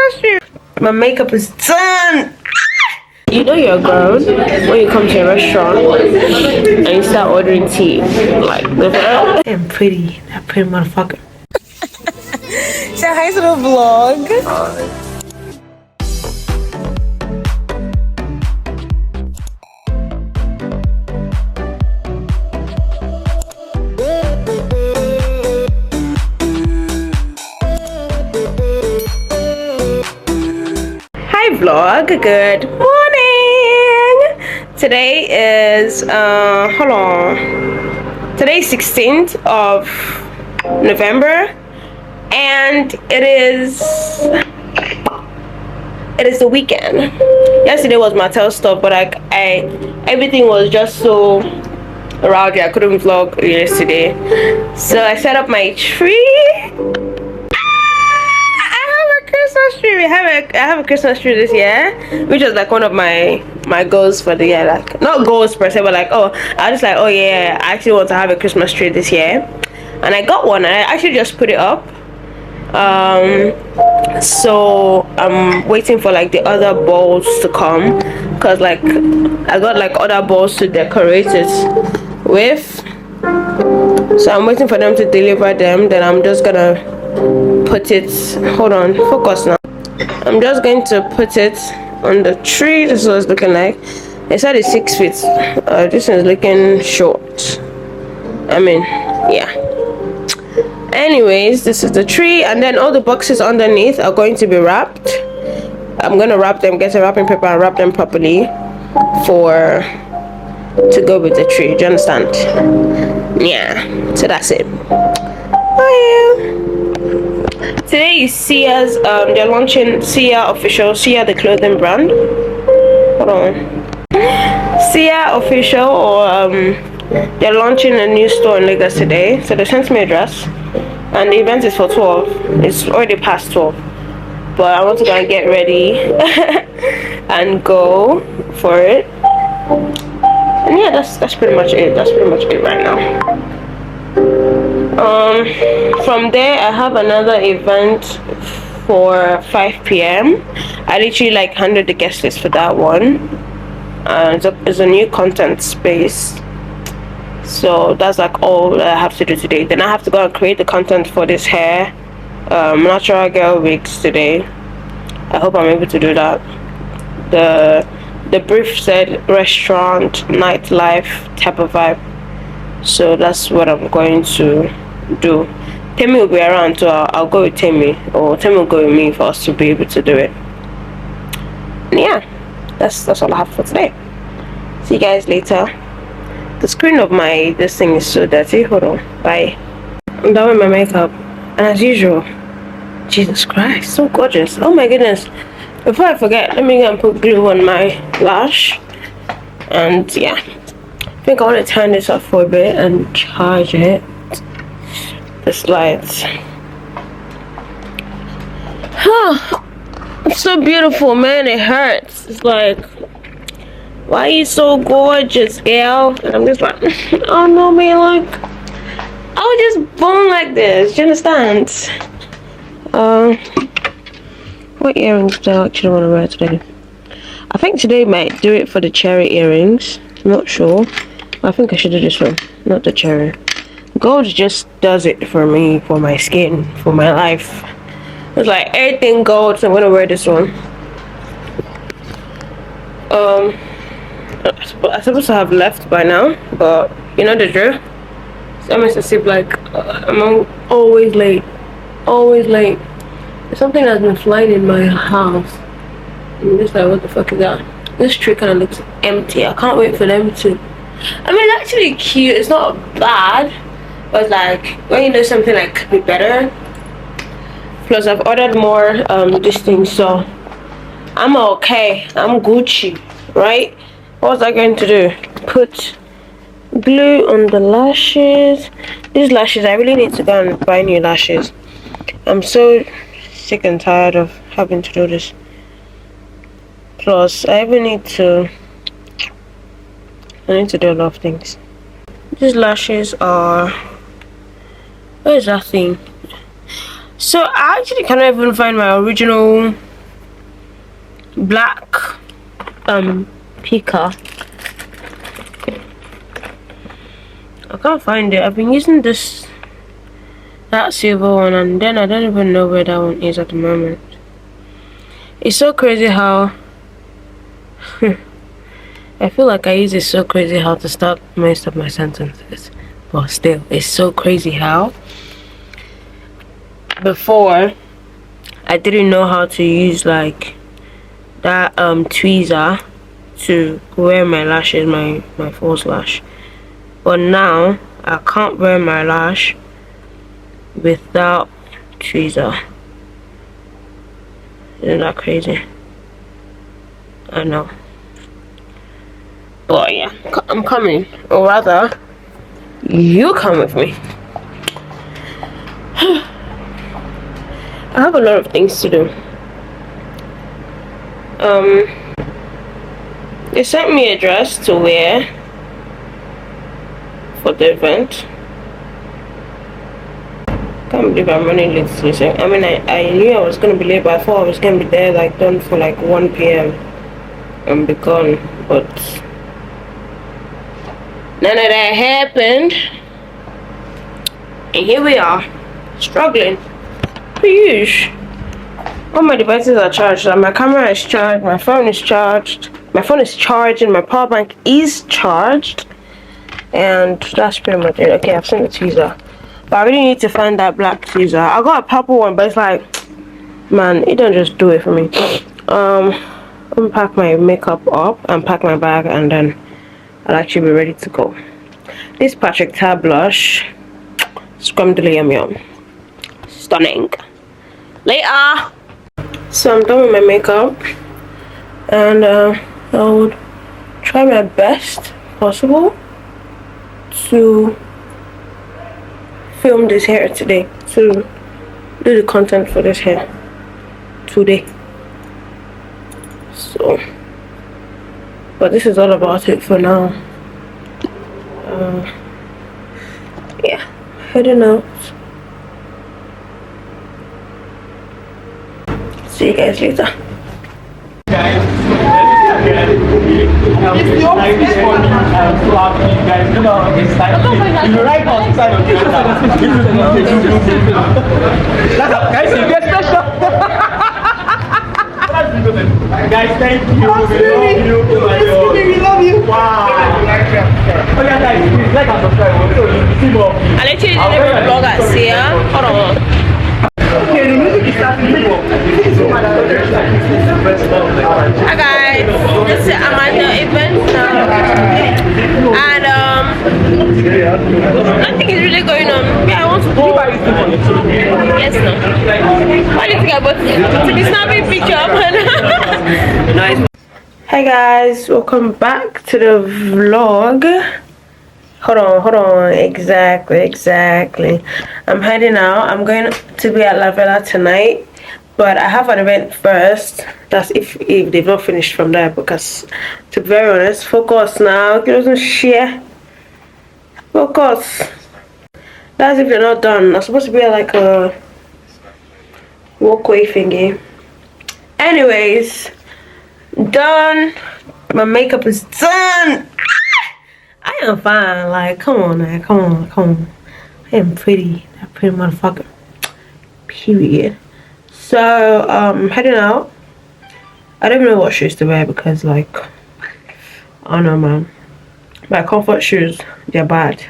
Christmas tree. My makeup is done. You know you're grown when you come to a restaurant and you start ordering tea. Like, I'm pretty. That pretty motherfucker. Say hi to the vlog. Hi vlog, good morning. Today is hold on. Today's 16th of November and it is the weekend. Yesterday was my tail stuff, but everything was just so rowdy. I couldn't vlog yesterday, so I set up my tree. Christmas tree. I have a Christmas tree this year, which was like one of my goals for the year. Like, not goals per se, but like, oh, I was just like, oh yeah, I actually want to have a Christmas tree this year, and I got one. And I actually just put it up. So I'm waiting for like the other balls to come, cause like I got like other balls to decorate it with. So I'm waiting for them to deliver them. Then I'm just gonna put it, hold on, focus now. I'm just going to put it on the tree. This is what it's looking like. They said it's 6 feet. This is looking short. I mean, yeah. Anyways, this is the tree, and then all the boxes underneath are going to be wrapped. I'm going to wrap them, get a wrapping paper and wrap them properly to go with the tree. Do you understand? Yeah, so that's it. Bye. Today is Sia's, they're launching Sia official, Sia the clothing brand. Hold on. Sia official, or they're launching a new store in Lagos today. So they sent me a dress, and the event is for 12. It's already past 12, but I want to go and get ready and go for it. And yeah, that's pretty much it. That's pretty much it right now. From there I have another event for 5 p.m. I literally like handled the guest list for that one. It's a new content space, so that's like all that I have to do today. Then I have to go and create the content for this hair natural girl wigs today. I hope I'm able to do that. The brief said restaurant nightlife type of vibe, so that's what I'm going to do. Temi will be around, so I'll go with Temi, or Temi will go with me for us to be able to do it. And yeah, that's all I have for today. See you guys later. The screen of this thing is so dirty. Hold on. Bye. I'm done with my makeup, and as usual, Jesus Christ, so gorgeous. Oh my goodness. Before I forget, let me go and put glue on my lash. And yeah, I think I want to turn this off for a bit and charge it. This light. It's so beautiful, man. It hurts. It's like, why are you so gorgeous, girl? And I'm just like, oh no, man, like, I was just born like this. Do you understand? What earrings do I actually want to wear today? I think today might do it for the cherry earrings. I'm not sure. I think I should do this one, not the cherry. Gold just does it for me, for my skin, for my life. It's like everything gold, so I'm gonna wear this one. I'm supposed to have left by now, but you know the drill. So I'm supposed to sleep like I'm always late. Always late. There's something that's been flying in my house. I'm just like, what the fuck is that? This tree kind of looks empty. I can't wait for them to. I mean, it's actually cute. It's not bad. But like, when you know something like could be better. Plus I've ordered more this thing, so I'm okay. I'm Gucci, right? What was I going to do? Put glue on the lashes. These lashes, I really need to go and buy new lashes. I'm so sick and tired of having to do this. Plus I even need to do a lot of things. These lashes are, where is that thing? So I actually cannot even find my original black picker. I can't find it. I've been using that silver one, and then I don't even know where that one is at the moment. It's so crazy how I feel like I use it so crazy how to start most of my sentences, but still, it's so crazy how before I didn't know how to use like that tweezer to wear my lashes, my false lash, but now I can't wear my lash without tweezer. Isn't that crazy? I know. But yeah, I'm coming, or rather you come with me. I have a lot of things to do. They sent me a dress to wear for the event. Can't believe I'm running late to this. I mean, I knew I was gonna be late, but I thought I was gonna be there like done for like 1 p.m. and be gone, but none of that happened, and here we are, struggling. Huge. All my devices are charged. My camera is charged, my phone is charged, my phone is charging, my power bank is charged, and that's pretty much it. Okay, I've seen the teaser, but I really need to find that black teaser. I got a purple one, but it's like, man, it don't just do it for me. I'm gonna pack my makeup up and pack my bag, and then I'll actually be ready to go. This Patrick Tab blush, scrumdiddly yum yum, stunning. Later. So I'm done with my makeup, and I would try my best possible to film this hair today, to do the content for this hair today. So, but this is all about it for now. Yeah, heading out. See you guys later. Guys, thank you. We love you. Wow. Okay, guys, please like and subscribe. I literally did every vlog at Sia. Hold on. Okay, the music is starting. Hi guys, this is Amanda event now, and nothing is really going on. Yeah, I want to go. Yes, no. What do you think about to be snapping picture? Nice. Hi guys, welcome back to the vlog. Hold on, exactly. I'm heading out. I'm going to be at La Vela tonight, but I have an event first. That's if they've not finished from there, because to be very honest, focus now. It doesn't share. Focus. That's if they're not done. I'm supposed to be at like a walkway thingy. Anyways, done. My makeup is done. I am fine. Like, come on, man. Come on. I am pretty. That pretty motherfucker. Period. So, heading out. I don't know what shoes to wear because, like, I don't know, man. My comfort shoes, they're bad.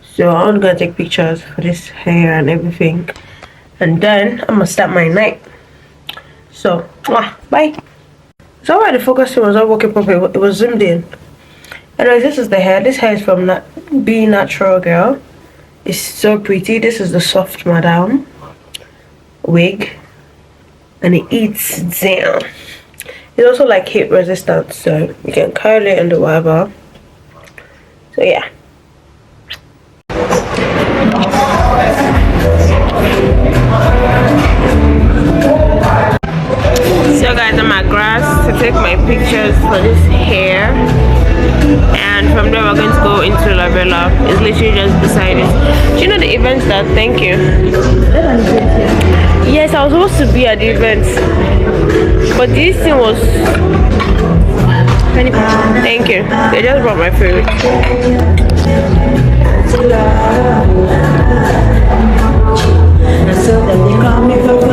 So, I'm gonna take pictures for this hair and everything. And then, I'm gonna start my night. So, bye. So, why the focusing was not working properly. It was zoomed in. Anyways, this is the hair. This hair is from Be Natural Girl. It's so pretty. This is the Soft Madame wig, and it eats down. It's also like heat resistant, so you can curl it and do whatever. So yeah. So guys, I'm at Grass to take my pictures for this hair, and from there we're going to go into La Vela. It's literally just beside it. Do you know the event that? Thank you. Yes, I was supposed to be at the event. But this thing was. Thank you. They just brought my food.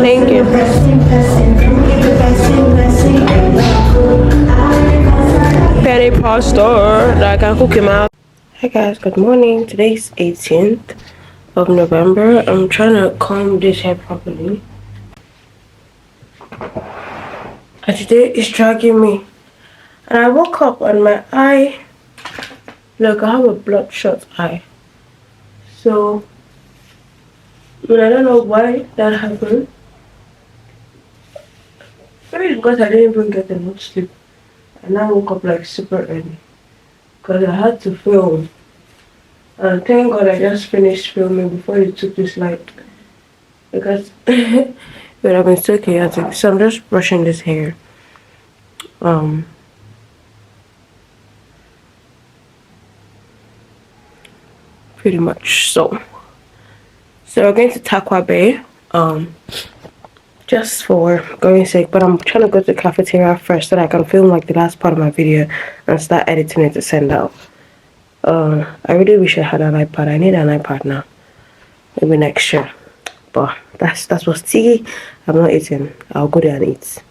Thank you. Penny pasta that I can cook him out. Hi guys, good morning. Today's 18th of November. I'm trying to comb this hair properly. And today is dragging me. And I woke up and my eye, look, I have a bloodshot eye. So, I don't know why that happened. Maybe it's because I didn't even get enough sleep. And I woke up like super early. Because I had to film. And thank God I just finished filming before it took this light. Because it would have been so chaotic. So I'm just brushing this hair. Pretty much so we're going to Takwa Bay just for going sake, but I'm trying to go to the cafeteria first so that I can film like the last part of my video and start editing it to send out. I really wish I had an iPad. I need an iPad now, maybe next year, but that's what's tea. I'm not eating. I'll go there and eat.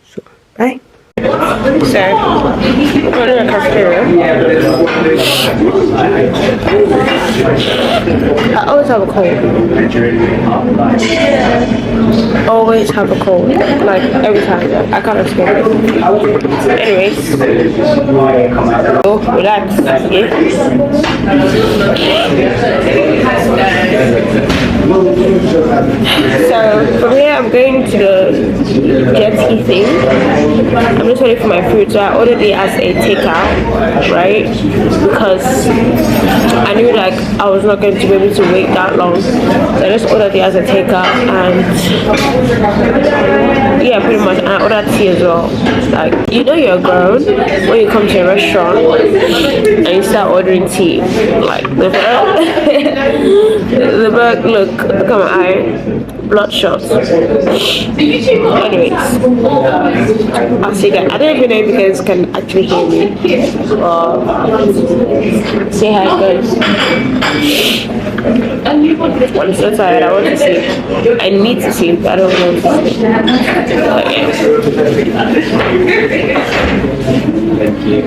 So bye. So, I'm going to the cafeteria. I always have a cold. Always have a cold. Like, every time. I can't explain it. Anyways. So, relax. Yeah? So, from here, I'm going to the jet ski thing. I'm just waiting for my food, so I ordered it as a takeout, right? Because I knew like I was not going to be able to wait that long, so I just ordered it as a takeout, and yeah, pretty much. And I ordered tea as well. Like, you know you're grown when you come to a restaurant and you start ordering tea. Like the bird, look at my eye. Bloodshot. Anyways, I'll see you guys. I don't even know if you guys can actually hear me. Say hi guys. I'm so tired. I want to sleep. I need to sleep. I don't want to sleep. Thank you.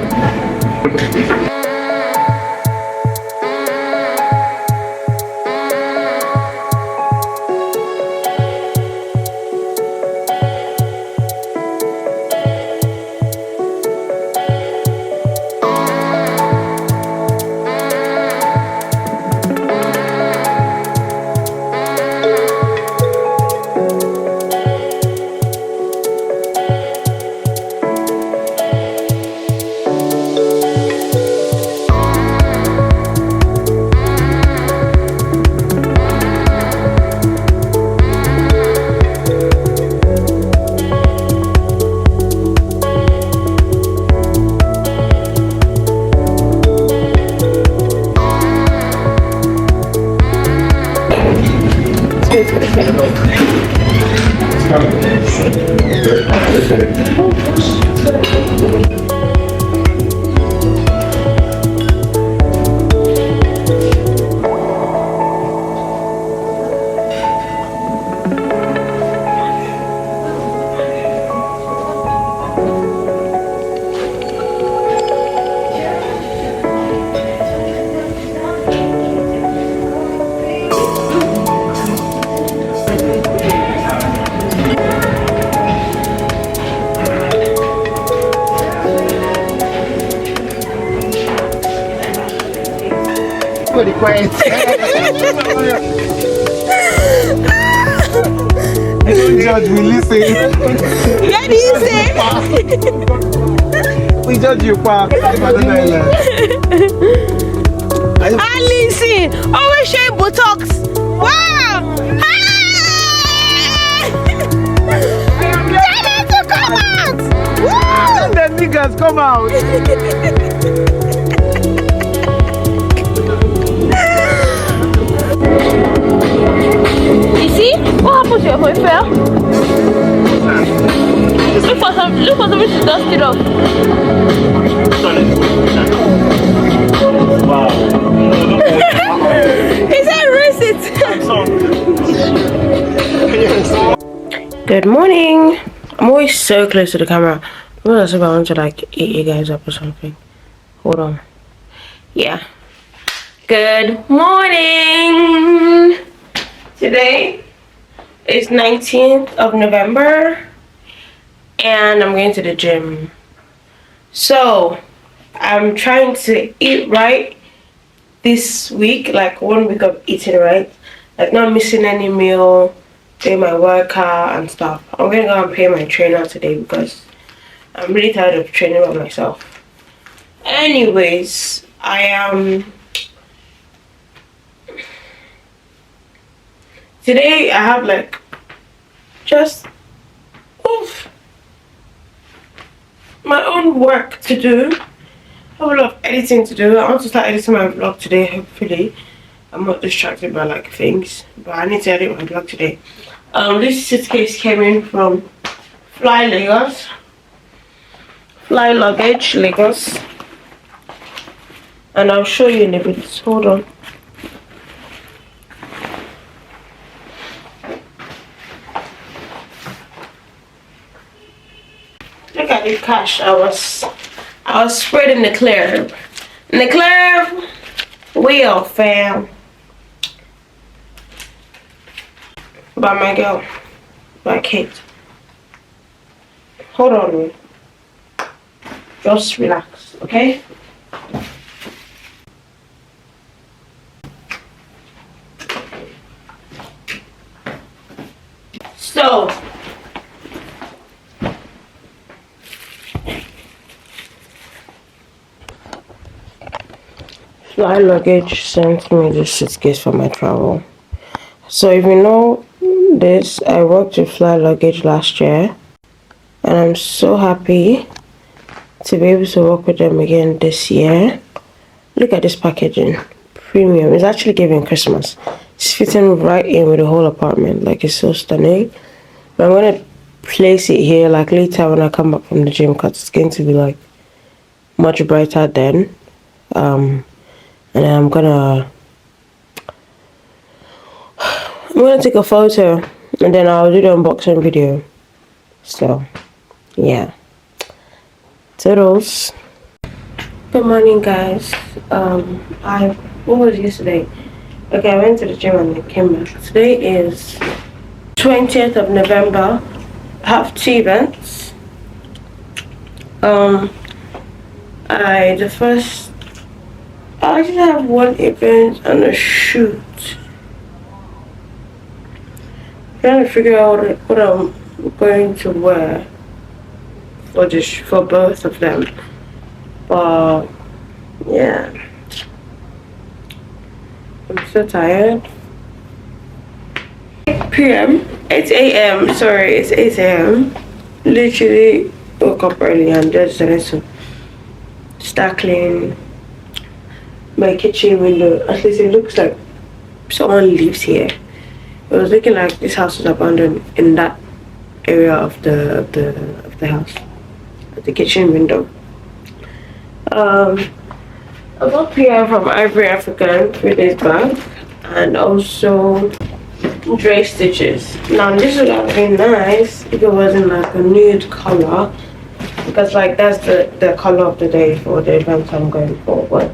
Pretty quiet. I don't judge, we listen. What do you say? We judge you, pa. I listen. Always share Botox. Wow. Tell them to come out. Woo. The niggas come out. You see? What happened to your boyfriend? Look for something to dust it off. Wow. He said erase it. Good morning. I'm always so close to the camera. I'm not sure if I want to like eat you guys up or something. Hold on. Yeah. Good morning. Today is 19th of November and I'm going to the gym. So I'm trying to eat right this week, like 1 week of eating right, like not missing any meal, doing my workout and stuff. I'm gonna go and pay my trainer today because I'm really tired of training by myself. Anyways, I am today I have like just my own work to do. I have a lot of editing to do. I want to start editing my vlog today, hopefully. I'm not distracted by like things, but I need to edit my vlog today. This suitcase came in from Fly Luggage Lagos, and I'll show you in a bit. Hold on. Look at the cash I was spreading the clear. Wheel fam. By my girl. By Kate. Hold on. Just relax, okay? So Fly Luggage sent me this suitcase for my travel. So if you know this, I worked with Fly Luggage last year and I'm so happy to be able to work with them again this year. Look at this packaging. Premium. It's actually giving Christmas. It's fitting right in with the whole apartment. Like, it's so stunning. But I'm going to place it here like later when I come back from the gym because it's going to be like much brighter then. And then I'm gonna take a photo and then I'll do the unboxing video. So yeah, toodles. Good morning guys. What was yesterday? Okay, I went to the gym and I came back. Today is 20th of November. I have 2 events. I just have 1 event and a shoot. I'm trying to figure out what I'm going to wear for both of them. But yeah, I'm so tired. 8 a.m. Sorry, it's 8 a.m. Literally woke up early and just decided to start cleaning my kitchen window. At least it looks like someone lives here. It was looking like this house was abandoned in that area of the house. At the kitchen window. I got PR from Ivory African 3 days back, and also Dre stitches. Now this would have been nice if it wasn't like a nude color, because like that's the color of the day for the event I'm going for. But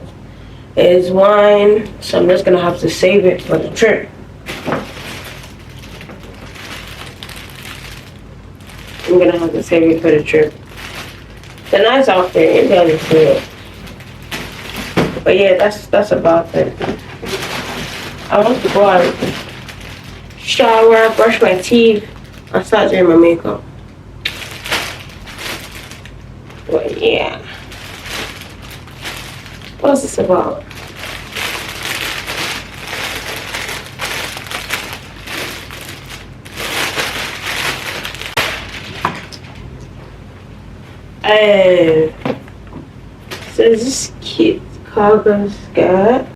it is wine, so I'm just gonna have to save it for the trip. I'm gonna have to save it for the trip. It's a nice outfit, maybe I'll see it. But yeah, that's about it. I want to go and shower, brush my teeth, and start doing my makeup. But yeah. What's this about? So this cute cargo skirt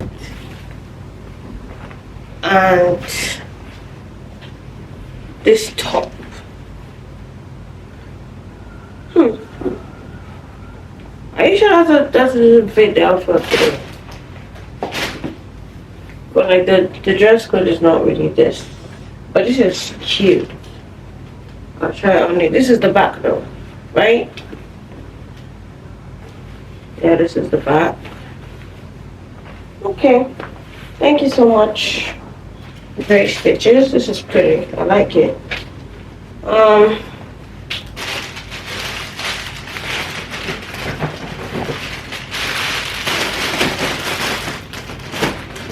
and this top. Are you sure that doesn't fit the outfit today? But like the dress code is not really this. But this is cute. I'll try it on it. This is the back though, right? Yeah, this is the back. Okay. Thank you so much. Great stitches. This is pretty. I like it.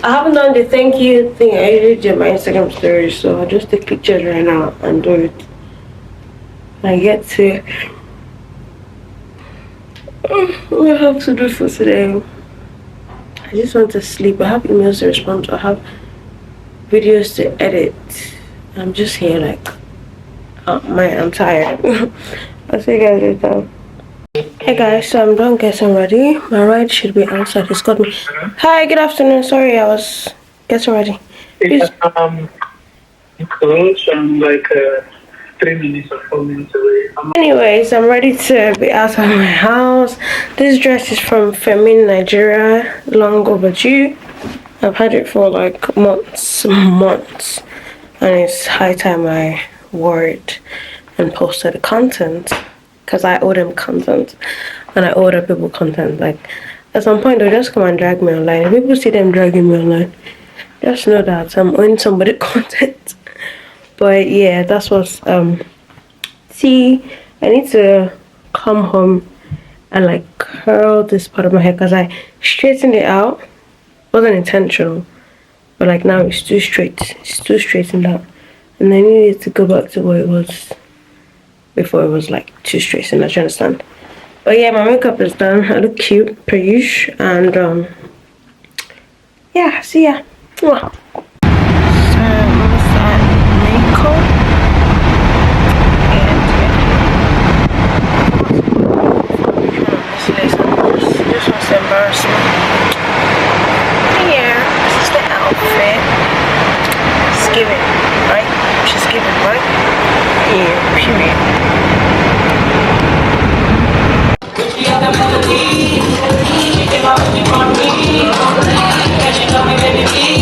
I haven't done the thank you thing. I usually do my Instagram story, so I'll just take pictures right now and do it. I get to what I have to do for today. I just want to sleep. I have emails to respond to. I have videos to edit. I'm just here like, oh man, I'm tired. I'll see you guys later. Hey guys, so I'm done getting ready. My ride should be outside. It's got me. Hi, good afternoon. Sorry, I was getting ready. Close. I'm like 3 minutes or 4 minutes away. Anyways, I'm ready to be outside my house. This dress is from Femin, Nigeria. Long overdue. I've had it for like months, and it's high time I wore it and posted the content. Because I owe them content and I owe other people content. Like at some point they'll just come and drag me online. If people see them dragging me online, just know that I'm owing somebody content. But yeah, that's what's see, I need to come home and like curl this part of my hair because I straightened it out. It wasn't intentional, but like now it's too straight. It's too straightened out, and I needed to go back to where it was before it was like too straight, and I understand. But yeah, my makeup is done. I look cute per usual, and yeah, see ya. Mwah. So makeup and this was embarrassing. Yeah, this is the outfit. It's giving, right? She's giving, right? Yeah, period. She